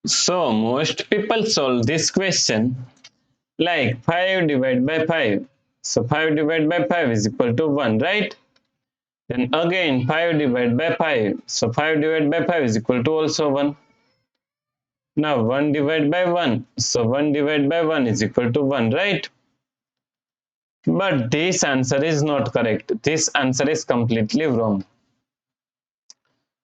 So most people solve this question like 5 divided by 5. So 5 divided by 5 is equal to 1, right? Then again 5 divided by 5. So 5 divided by 5 is equal to also 1. Now 1 divided by 1. So 1 divided by 1 is equal to 1, right? But this answer is not correct. This answer is completely wrong.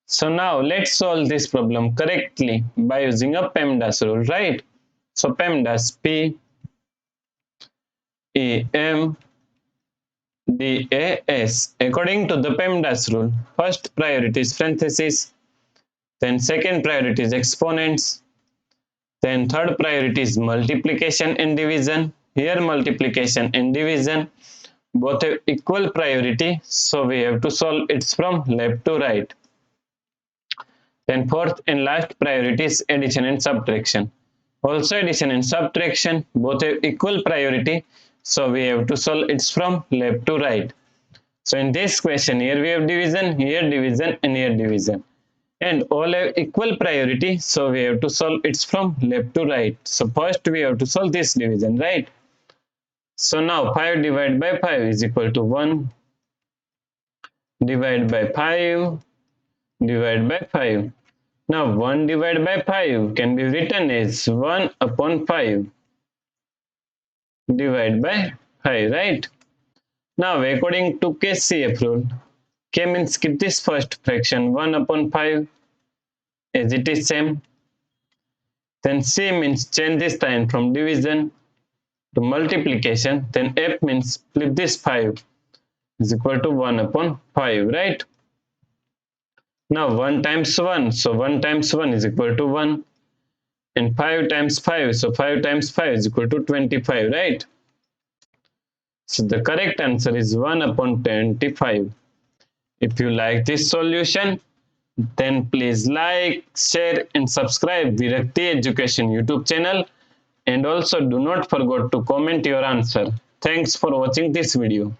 So now let's solve this problem correctly by using a PEMDAS rule, right? So PEMDAS, P E M D A S. According to the PEMDAS rule, first priority is parenthesis, then second priority is exponents, then third priority is multiplication and division. Here multiplication and division both have equal priority, so we have to solve it from left to right. Then fourth and last priority is addition and subtraction. Also addition and subtraction both have equal priority, so we have to solve it from left to right. So in this question, here we have division, here division, and here division, and all have equal priority, so we have to solve it from left to right. So first we have to solve this division, right? So now 5 divided by 5 is equal to 1 divided by 5 divided by 5. Now 1 divided by 5 can be written as 1 upon 5 divided by 5, right? Now according to KCF rule, K means keep this first fraction 1 upon 5 as it is same. Then C means change this sign from division to multiplication. Then F means flip this 5 is equal to 1 upon 5, right? Now 1 times 1, so 1 times 1 is equal to 1. And 5 times 5, so 5 times 5 is equal to 25, right? So the correct answer is 1 upon 25. If you like this solution, then please like, share and subscribe Virakti Education YouTube channel, and also do not forget to comment your answer. Thanks for watching this video.